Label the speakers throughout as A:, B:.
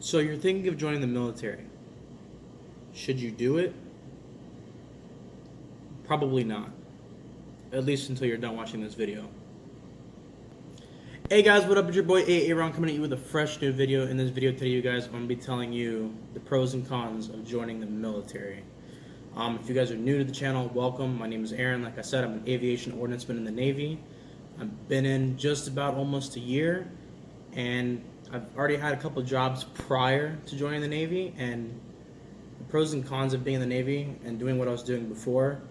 A: So you're thinking of joining the military. Should you do it? Probably not. At least until you're done watching this video. Hey guys, what up? It's your boy Aaron coming at you with a fresh new video. In this video today, you guys, I'm going to be telling you the pros and cons of joining the military. If you guys are new to the channel, welcome. My name is Aaron. Like I said, I'm an aviation ordnanceman in the Navy. I've been in just about almost a year, and I've already had a couple jobs prior to joining the Navy, and the pros and cons of being in the Navy and doing what I was doing before,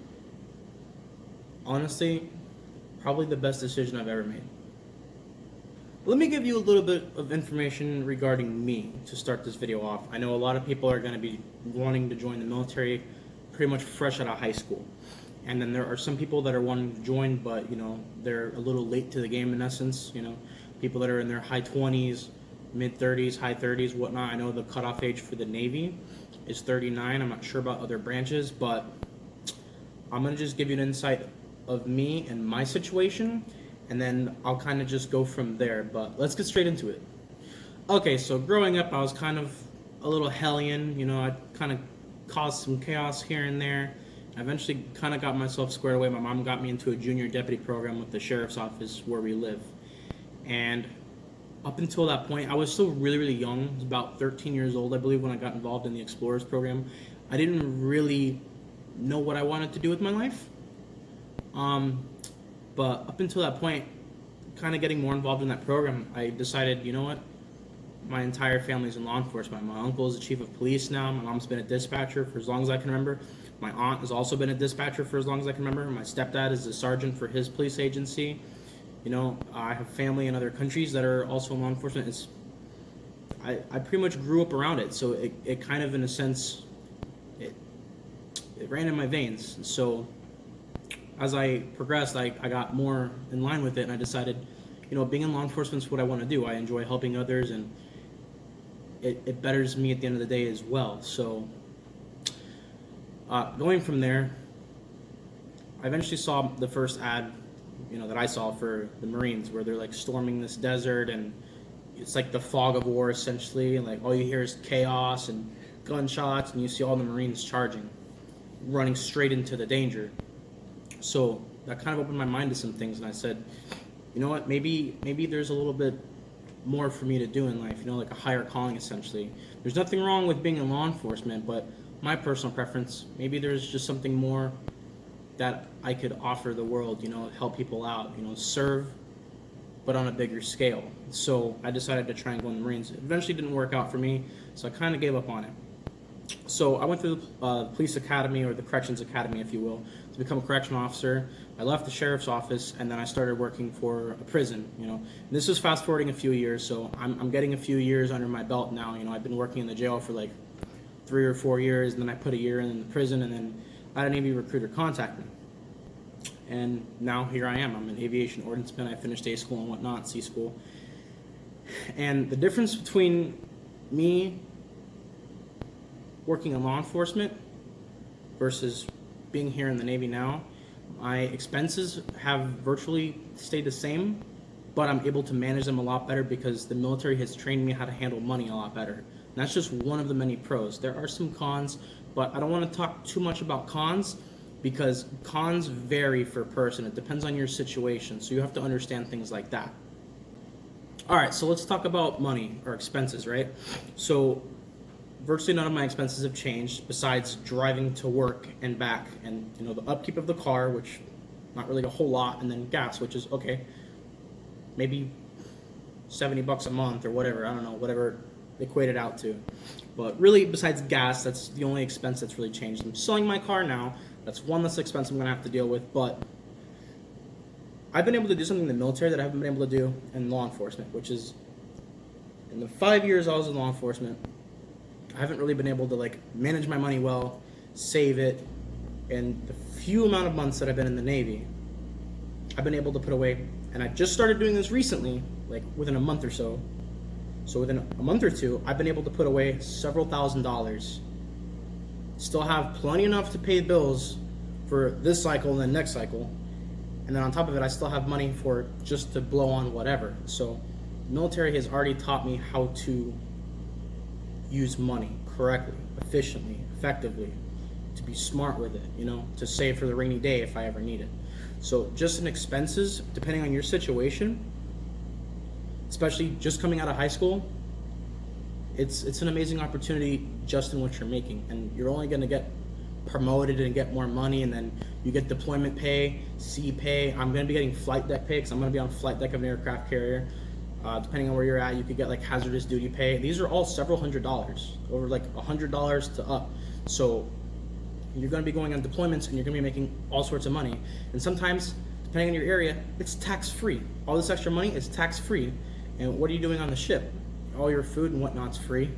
A: honestly, probably the best decision I've ever made. Let me give you a little bit of information regarding me to start this video off. I know a lot of people are going to be wanting to join the military pretty much fresh out of high school. And then there are some people that are wanting to join, but, they're a little late to the game in essence. People that are in their high 20s, mid 30s, high 30s, whatnot. I know the cutoff age for the Navy is 39. I'm not sure about other branches, but I'm going to just give you an insight of me and my situation, and then I'll kind of just go from there. But let's get straight into it. Okay, so growing up, I was kind of a little hellion. I kind of caused some chaos here and there. I eventually kind of got myself squared away. My mom got me into a junior deputy program with the sheriff's office where we live. And up until that point, I was still really, really young. I was about 13 years old, I believe, when I got involved in the Explorers program. I didn't really know what I wanted to do with my life. But up until that point, kind of getting more involved in that program, I decided, you know what? My entire family's in law enforcement. My uncle is the chief of police now. My mom's been a dispatcher for as long as I can remember. My aunt has also been a dispatcher for as long as I can remember. My stepdad is a sergeant for his police agency. I have family in other countries that are also in law enforcement. I pretty much grew up around it, so it kind of, in a sense, it ran in my veins. So as I progressed, I got more in line with it, and I decided, being in law enforcement is what I want to do. I enjoy helping others, and it betters me at the end of the day as well. So going from there, I eventually saw the first ad, that I saw for the Marines, where they're like storming this desert, and it's like the fog of war essentially, and like all you hear is chaos and gunshots, and you see all the Marines charging, running straight into the danger. So that kind of opened my mind to some things, and I said, you know what, maybe there's a little bit more for me to do in life, like a higher calling essentially. There's nothing wrong with being in law enforcement, but my personal preference, maybe there's just something more that I could offer the world, help people out, serve, but on a bigger scale. So I decided to try and go in the Marines. It eventually didn't work out for me, so I kind of gave up on it. So I went through the police academy, or the corrections academy, if you will, to become a correctional officer. I left the sheriff's office, and then I started working for a prison. And this is fast forwarding a few years, so I'm getting a few years under my belt now. I've been working in the jail for like 3 or 4 years, and then I put a year in the prison, and then I had a Navy recruiter contact me. And now here I am. I'm an aviation ordnanceman. I finished A school and whatnot, C school. And the difference between me working in law enforcement versus being here in the Navy now, my expenses have virtually stayed the same, but I'm able to manage them a lot better because the military has trained me how to handle money a lot better. And that's just one of the many pros. There are some cons, but I don't want to talk too much about cons because cons vary for a person. It depends on your situation, so you have to understand things like that. All right, so let's talk about money or expenses, right? So virtually none of my expenses have changed besides driving to work and back, and the upkeep of the car, which not really a whole lot, and then gas, which is okay, maybe $70 a month or whatever. I don't know, whatever equated out to. But really, besides gas, that's the only expense that's really changed. I'm selling my car now. That's one less expense I'm going to have to deal with, but I've been able to do something in the military that I haven't been able to do in law enforcement, which is, in the 5 years I was in law enforcement, I haven't really been able to manage my money well, save it, and the few amount of months that I've been in the Navy, I've been able to put away, and I just started doing this recently, within a month or so. So within a month or two, I've been able to put away several $1,000s. Still have plenty enough to pay bills for this cycle and the next cycle. And then on top of it, I still have money for just to blow on whatever. So the military has already taught me how to use money correctly, efficiently, effectively, to be smart with it, to save for the rainy day if I ever need it. So just in expenses, depending on your situation, especially just coming out of high school, it's an amazing opportunity just in what you're making. And you're only going to get promoted and get more money, and then you get deployment pay, sea pay. I'm going to be getting flight deck pay because I'm going to be on flight deck of an aircraft carrier. Depending on where you're at, you could get like hazardous duty pay. These are all several $100s, over like $100 to up. So you're going to be going on deployments and you're going to be making all sorts of money. And sometimes, depending on your area, it's tax-free. All this extra money is tax-free. And what are you doing on the ship? All your food and whatnot's free.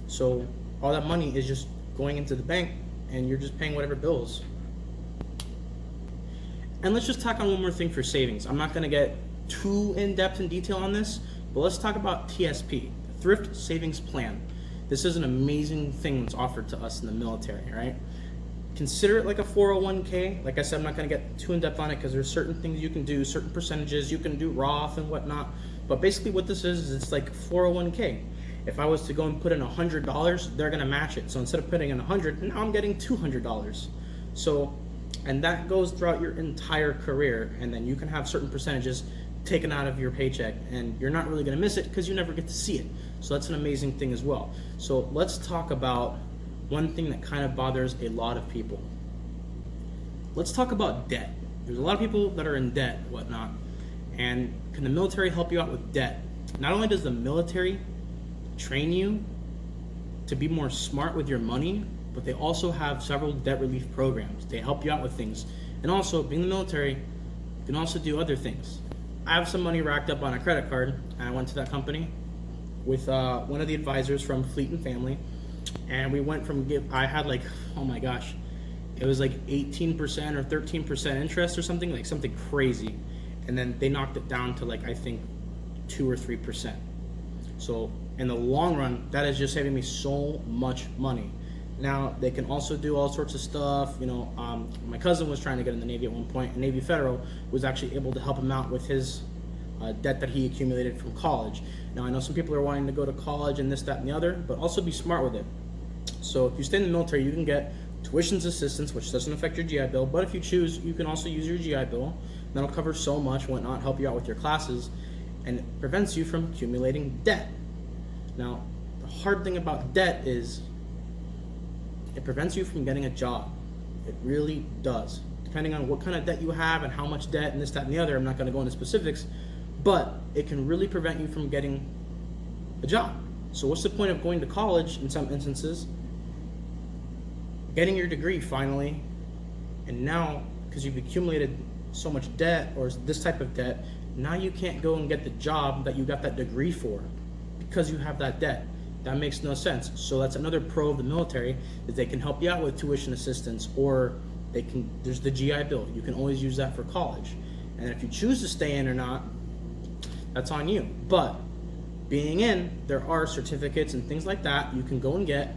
A: So all that money is just going into the bank and you're just paying whatever bills. And let's just talk on one more thing for savings. I'm not going to get too in-depth in detail on this, but let's talk about TSP, Thrift Savings Plan. This is an amazing thing that's offered to us in the military, right? Consider it like a 401k. Like I said, I'm not going to get too in-depth on it because there's certain things you can do, certain percentages, you can do Roth and whatnot. But basically what this is it's like 401k. If I was to go and put in $100, they're going to match it. So instead of putting in $100, now I'm getting $200. So, and that goes throughout your entire career, and then you can have certain percentages taken out of your paycheck, and you're not really going to miss it because you never get to see it. So that's an amazing thing as well. So let's talk about one thing that kind of bothers a lot of people. Let's talk about debt. There's a lot of people that are in debt, whatnot, and can the military help you out with debt? Not only does the military train you to be more smart with your money, but they also have several debt relief programs. They help you out with things. And also, being in the military, you can also do other things. I have some money racked up on a credit card, and I went to that company with one of the advisors from Fleet and Family, and we went from I had like, oh my gosh, it was like 18% or 13% interest or something, like something crazy, and then they knocked it down to like I think 2 or 3%. So in the long run, that is just saving me so much money. Now they can also do all sorts of stuff. My cousin was trying to get in the Navy at one point, and Navy Federal was actually able to help him out with his debt that he accumulated from college. Now I know some people are wanting to go to college and this, that, and the other, but also be smart with it. So if you stay in the military, you can get tuitions assistance, which doesn't affect your GI Bill, but if you choose, you can also use your GI Bill. That'll cover so much, whatnot, help you out with your classes, and it prevents you from accumulating debt. Now, the hard thing about debt is it prevents you from getting a job. It really does. Depending on what kind of debt you have and how much debt and this, that, and the other, I'm not going to go into specifics, but it can really prevent you from getting a job. So what's the point of going to college in some instances, getting your degree finally, and now, because you've accumulated so much debt or this type of debt, now you can't go and get the job that you got that degree for because you have that debt. That makes no sense. So that's another pro of the military, is they can help you out with tuition assistance, or there's the GI Bill. You can always use that for college. And if you choose to stay in or not, that's on you. But being in, there are certificates and things like that you can go and get,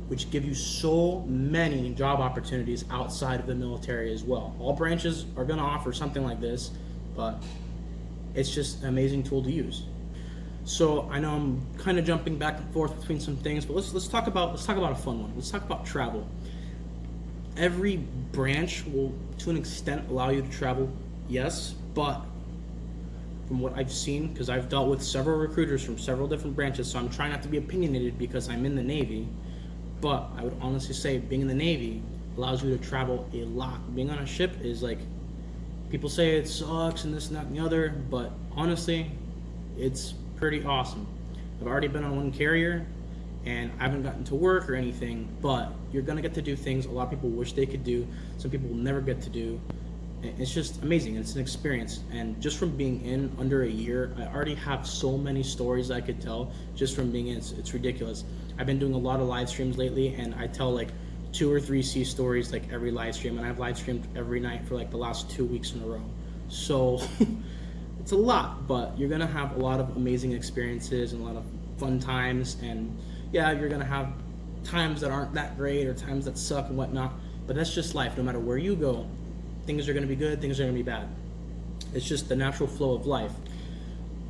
A: which give you so many job opportunities outside of the military as well. All branches are going to offer something like this, but it's just an amazing tool to use. So I know I'm kind of jumping back and forth between some things, but let's talk about a fun one. Let's talk about travel. Every branch will, to an extent, allow you to travel, yes, but from what I've seen, because I've dealt with several recruiters from several different branches, so I'm trying not to be opinionated because I'm in the Navy, but I would honestly say being in the Navy allows you to travel a lot. Being on a ship is like, people say it sucks and this and that and the other, but honestly, it's pretty awesome. I've already been on one carrier and I haven't gotten to work or anything, but you're gonna get to do things a lot of people wish they could do, some people will never get to do. It's just amazing. It's an experience, and just from being in under a year, I already have so many stories I could tell just from being in. It's ridiculous. I've been doing a lot of live streams lately, and I tell like 2 or 3 sea stories like every live stream, and I've live streamed every night for like the last 2 weeks in a row. So it's a lot, but you're gonna have a lot of amazing experiences and a lot of fun times, and yeah, you're gonna have times that aren't that great or times that suck and whatnot, but that's just life. No matter where you go, things are gonna be good, things are gonna be bad. It's just the natural flow of life.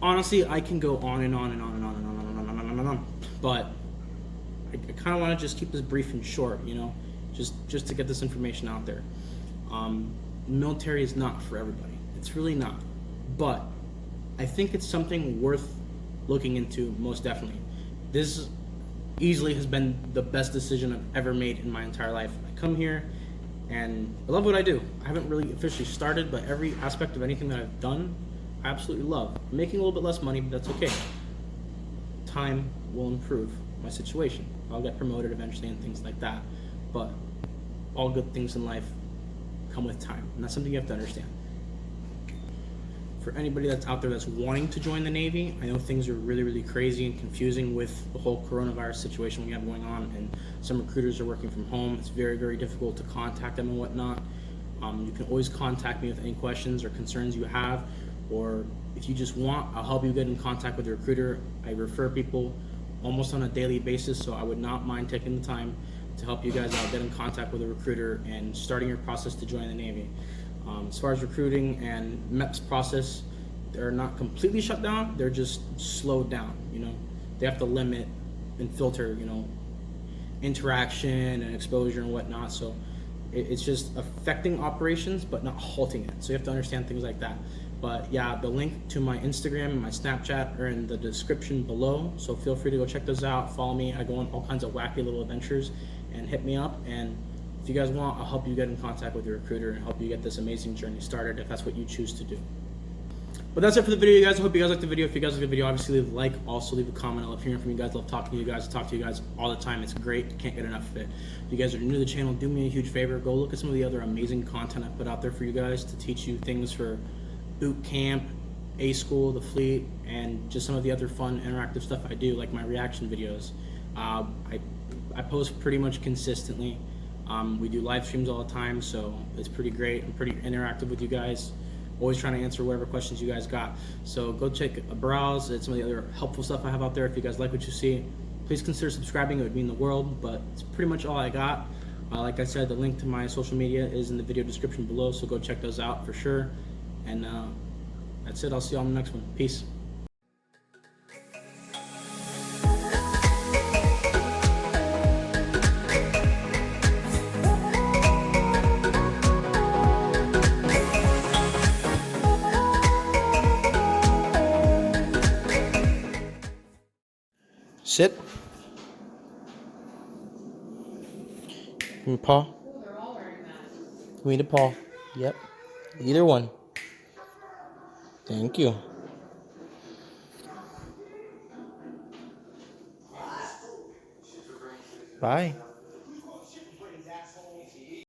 A: Honestly, I can go on and on and on and on and on and on and on and on and on, but I kind of want to just keep this brief and short, just to get this information out there. Military is not for everybody. It's really not. But I think it's something worth looking into, most definitely. This easily has been the best decision I've ever made in my entire life. I come here and I love what I do. I haven't really officially started, but every aspect of anything that I've done, I absolutely love. I'm making a little bit less money, but that's okay. Time will improve my situation. I'll get promoted eventually and things like that. But all good things in life come with time, and that's something you have to understand. For anybody that's out there that's wanting to join the Navy, I know things are really, really crazy and confusing with the whole coronavirus situation we have going on, and some recruiters are working from home. It's very, very difficult to contact them and whatnot. You can always contact me with any questions or concerns you have, or if you just want, I'll help you get in contact with a recruiter. I refer people almost on a daily basis, so I would not mind taking the time to help you guys out, get in contact with a recruiter and starting your process to join the Navy. As far as recruiting and MEPS process, they're not completely shut down, they're just slowed down. They have to limit and filter, interaction and exposure and whatnot. So it's just affecting operations, but not halting it. So you have to understand things like that. But yeah, the link to my Instagram and my Snapchat are in the description below. So feel free to go check those out. Follow me. I go on all kinds of wacky little adventures, and hit me up. And if you guys want, I'll help you get in contact with your recruiter and help you get this amazing journey started if that's what you choose to do. But that's it for the video, you guys. I hope you guys liked the video. If you guys liked the video, obviously leave a like. Also leave a comment. I love hearing from you guys. I love talking to you guys. I talk to you guys all the time. It's great. Can't get enough of it. If you guys are new to the channel, do me a huge favor. Go look at some of the other amazing content I put out there for you guys to teach you things for boot camp, A school, the fleet, and just some of the other fun interactive stuff I do, like my reaction videos. I post pretty much consistently. We do live streams all the time, so it's pretty great. I'm pretty interactive with you guys. Always trying to answer whatever questions you guys got. So go check a browse at some of the other helpful stuff I have out there. If you guys like what you see, please consider subscribing. It would mean the world, but it's pretty much all I got. Like I said, the link to my social media is in the video description below, so go check those out for sure. And that's it. I'll see you on the next one. Peace. Sit. Give me paw.
B: They're all wearing masks.
A: Give me the paw. Yep. Either one. Thank you. Bye.